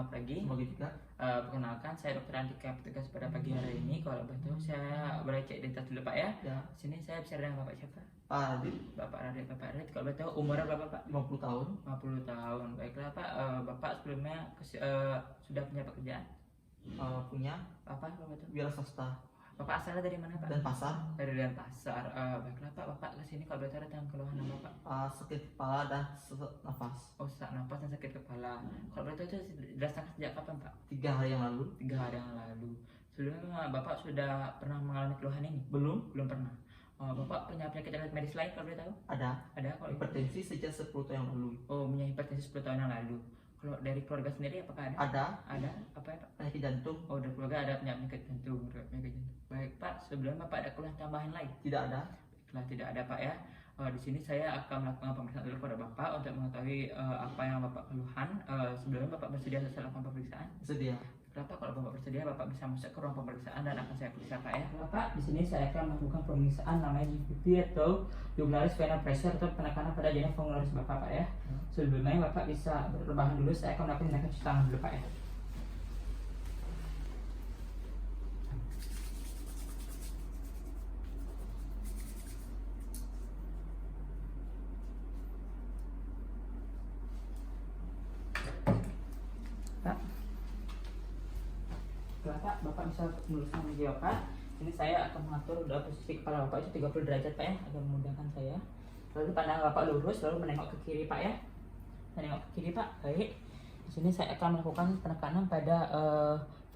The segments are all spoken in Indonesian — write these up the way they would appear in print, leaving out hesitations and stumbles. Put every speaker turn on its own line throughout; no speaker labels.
selamat pagi.
Semoga juga.
Perkenalkan, saya Dr. Andika, petugas pada pagi hari ini. Kalau betul, saya boleh cek identitas dulu Pak ya.
Ya.
Sini saya bicara dengan Bapak siapa?
Pak Radit.
Bapak Radit. Bapak Radit, kalau betul umurnya berapa Pak?
50 tahun.
50 tahun. Baiklah Pak, Bapak sebelumnya sudah punya pekerjaan?
Punya.
Apa betul?
Wira swasta.
Bapak asalnya dari mana Pak?
Denpasar.
Dari Denpasar. Baiklah Pak, Bapak kesini kalau betul datang keluhan apa Pak?
Sakit kepala dan sesak nafas.
Oh, sesak nafas dan sakit kepala. Kalau betul itu dirasakan sejak kapan Pak?
3 hari yang lalu.
3 hari yang lalu. Sebelumnya Bapak sudah pernah mengalami keluhan ini?
Belum.
Belum pernah. Bapak punya penyakit medis lain kalau boleh tahu?
Ada.
Ada kalau
hipertensi sejak 10 tahun yang lalu.
Oh, punya hipertensi 10 tahun yang lalu. Kalau dari keluarga sendiri apakah ada?
Ada.
Ada. Apa ya Pak?
Penyakit jantung.
Oh, dari keluarga ada penyakit jantung. Baik Pak, sebelumnya Bapak ada keluhan tambahan lain?
Tidak ada.
Baiklah, tidak ada Pak ya. Di sini saya akan melakukan pemeriksaan dulu kepada Bapak untuk mengetahui apa yang Bapak keluhan. Sebelumnya Bapak bersedia untuk lakukan pemeriksaan?
Bersedia.
Kenapa kalau Bapak bersedia, Bapak bisa masuk ke ruang pemeriksaan dan akan saya periksa Pak ya. Bapak, di sini saya akan melakukan pemeriksaan namanya GVP atau jugularis vena pressure atau penekanan pada jaringan vulgaris Bapak Pak ya. Sebelumnya Bapak bisa berrebahan dulu, saya akan melakukan tindakan cuci tangan dulu Pak ya. Pak, Bapak, Bapak bisa meluruskan meja Bapak. Ini saya akan mengatur posisi kepala Bapak itu 30 derajat Pak ya, agar memudahkan saya. Lalu pandang Bapak lurus, lalu menengok ke kiri Pak ya. Menengok ke kiri Pak, baik. Di sini saya akan melakukan penekanan pada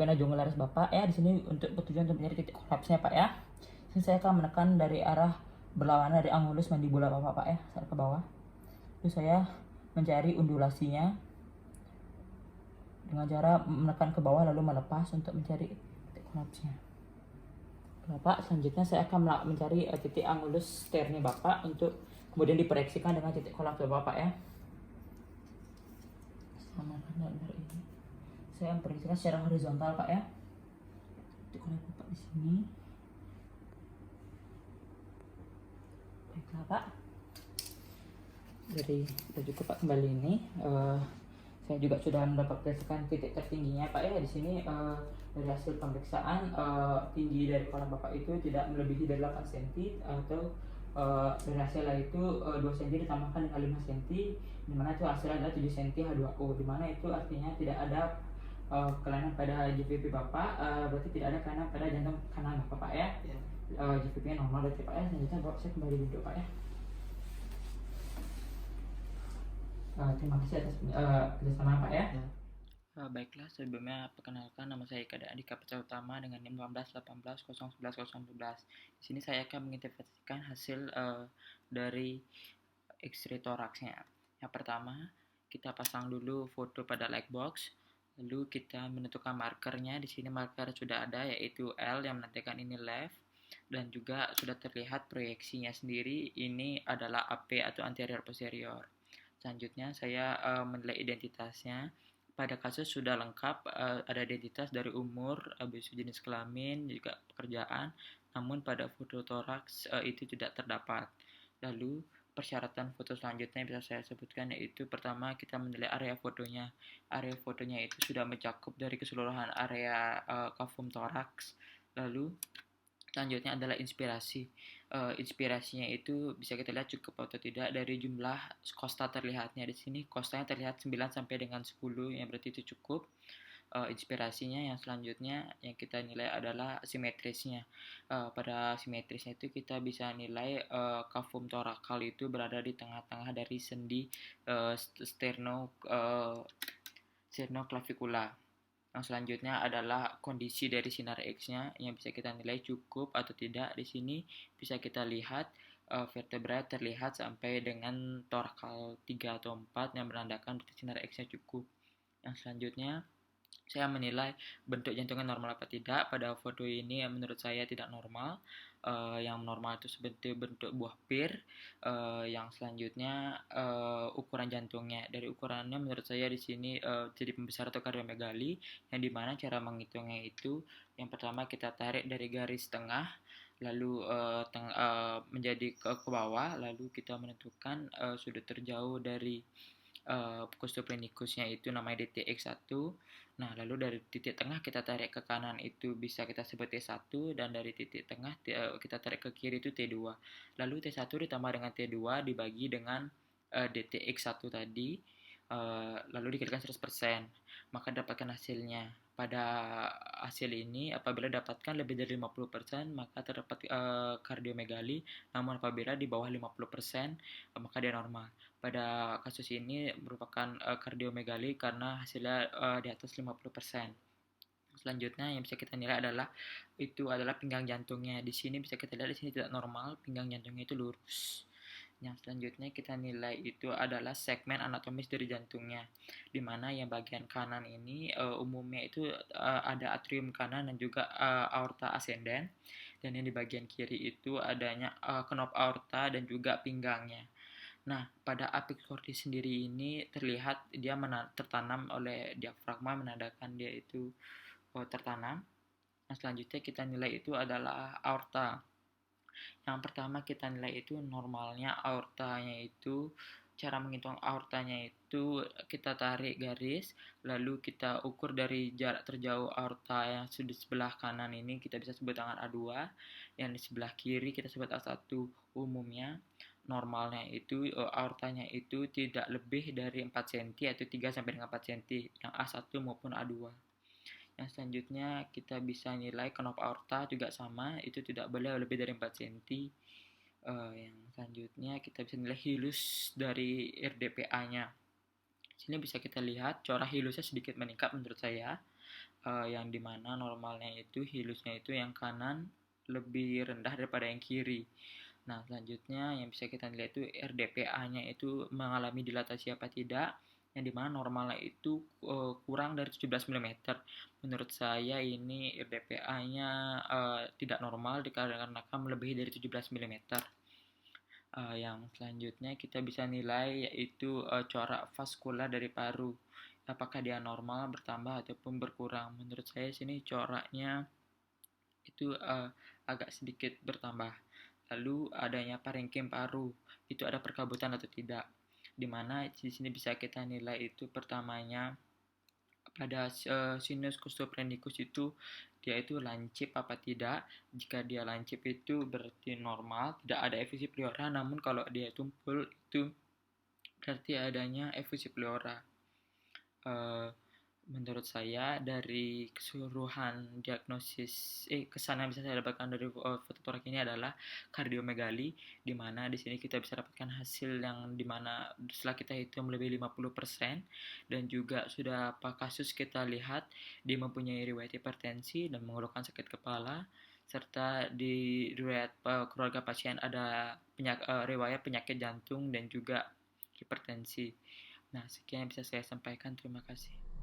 vena jugularis Bapak ya. Di sini untuk bertujuan untuk mencari titik kolapsnya Pak ya. Di sini saya akan menekan dari arah berlawanan dari angulus mandibula Bapak Pak ya, saya ke bawah. Lalu saya mencari undulasinya dengan cara menekan ke bawah lalu melepas untuk mencari titik kolapsnya. Bapak, selanjutnya saya akan mencari titik angulus sternnya Bapak untuk kemudian diproyeksikan dengan titik kolaps Bapak ya. Ini saya memproyeksikan secara horizontal Pak ya. Titik kolaps Bapak di sini. Baiklah Pak. Dari cukup Pak kembali ini. Saya juga sudah mendapatkan titik tertingginya Pak ya. Di sini dari hasil pemeriksaan tinggi dari kolam Bapak itu tidak melebihi dari 8 cm atau dari hasil itu 2 cm ditambahkan dengan 5 cm, dimana itu hasilnya adalah 7 cm H2O, dimana itu artinya tidak ada kelainan pada GVP Bapak, berarti tidak ada kelainan pada jantung kanan Bapak ya. GVP-nya normal berarti Pak ya. Selanjutnya Bapak saya kembali duduk Pak ya. Terima kasih atas kerjasama Pak ya. Baiklah, sebelumnya perkenalkan nama saya Ika Andika Petra Utama dengan NIM 1818011011. Di sini saya akan menginterpretasikan hasil dari X-ray thoraxnya. Yang pertama, kita pasang dulu foto pada light box, lalu kita menentukan markernya. Di sini marker sudah ada yaitu L yang menandakan ini left, dan juga sudah terlihat proyeksinya sendiri ini adalah AP atau anterior posterior. Selanjutnya saya menilai identitasnya. Pada kasus sudah lengkap, ada identitas dari umur, habis jenis kelamin, juga pekerjaan. Namun pada foto toraks itu tidak terdapat. Lalu persyaratan foto selanjutnya yang bisa saya sebutkan yaitu pertama kita menilai area fotonya. Area fotonya itu sudah mencakup dari keseluruhan area kafum toraks. Lalu selanjutnya adalah inspirasi. Inspirasinya itu bisa kita lihat cukup atau tidak dari jumlah kosta terlihatnya. Di sini kostanya terlihat 9 sampai dengan 10, yang berarti itu cukup. Inspirasinya yang selanjutnya yang kita nilai adalah simetrisnya. Pada simetrisnya itu kita bisa nilai kafum torakal itu berada di tengah-tengah dari sendi sternoclavicular. Yang selanjutnya adalah kondisi dari sinar X-nya yang bisa kita nilai cukup atau tidak. Di sini bisa kita lihat vertebra terlihat sampai dengan torakal 3 atau 4 yang menandakan sinar X-nya cukup. Yang selanjutnya saya menilai bentuk jantungnya normal apa tidak. Pada foto ini menurut saya tidak normal. Yang normal itu seperti bentuk buah pir. Yang selanjutnya ukuran jantungnya. Dari ukurannya menurut saya di sini jadi pembesar atau kardiomegali, yang dimana cara menghitungnya itu yang pertama kita tarik dari garis tengah, lalu menjadi ke bawah, lalu kita menentukan sudut terjauh dari Costoplenikusnya itu namanya DTX1. Nah, lalu dari titik tengah kita tarik ke kanan itu bisa kita sebut T1, dan dari titik tengah kita tarik ke kiri itu T2. Lalu T1 ditambah dengan T2 dibagi dengan DTX1 tadi, lalu dikalikan 100%, maka dapatkan hasilnya. Pada hasil ini, apabila dapatkan lebih dari 50%, maka terdapat kardiomegali, namun apabila di bawah 50%, maka dia normal. Pada kasus ini merupakan kardiomegali karena hasilnya di atas 50%. Selanjutnya yang bisa kita nilai adalah pinggang jantungnya. Di sini bisa kita lihat di sini tidak normal, pinggang jantungnya itu lurus. Yang selanjutnya kita nilai itu adalah segmen anatomis dari jantungnya, di mana yang bagian kanan ini umumnya itu ada atrium kanan dan juga aorta ascendens, dan yang di bagian kiri itu adanya knop aorta dan juga pinggangnya. Nah, pada apex cordis sendiri ini terlihat dia tertanam oleh diafragma, menandakan dia itu tertanam. Nah, selanjutnya kita nilai itu adalah aorta. Yang pertama kita nilai itu normalnya aortanya itu, cara menghitung aortanya itu kita tarik garis, lalu kita ukur dari jarak terjauh aorta yang di sebelah kanan ini kita bisa sebut dengan A2, yang di sebelah kiri kita sebut A1. Umumnya normalnya itu aortanya itu tidak lebih dari 4 cm atau 3 sampai dengan 4 cm, yang A1 maupun A2. Yang selanjutnya kita bisa nilai knop aorta juga sama, itu tidak boleh lebih dari 4 cm. Yang selanjutnya kita bisa nilai hilus dari RDPA-nya. Sini bisa kita lihat corak hilusnya sedikit meningkat menurut saya, yang dimana normalnya itu hilusnya itu yang kanan lebih rendah daripada yang kiri. Nah, selanjutnya yang bisa kita nilai itu RDPA-nya itu mengalami dilatasi apa tidak, yang dimana normalnya itu kurang dari 17 mm. Menurut saya ini RDPA-nya tidak normal dikarenakan melebihi dari 17 mm. Yang selanjutnya kita bisa nilai yaitu corak vaskular dari paru. Apakah dia normal, bertambah, ataupun berkurang. Menurut saya sini coraknya itu agak sedikit bertambah. Lalu adanya parenkim paru, itu ada perkabutan atau tidak. Dimana di sini bisa kita nilai itu pertamanya pada sinus costophrenicus itu dia itu lancip apa tidak. Jika dia lancip itu berarti normal, tidak ada efusi pleura, namun kalau dia tumpul itu berarti adanya efusi pleura. Menurut saya dari keseluruhan diagnosis kesan yang bisa saya dapatkan dari foto torak ini adalah kardiomegali, di mana di sini kita bisa dapatkan hasil yang dimana setelah kita hitung lebih 50%, dan juga sudah apa kasus kita lihat dia mempunyai riwayat hipertensi dan mengeluhkan sakit kepala, serta di riwayat keluarga pasien ada riwayat penyakit jantung dan juga hipertensi. Nah, sekian yang bisa saya sampaikan. Terima kasih.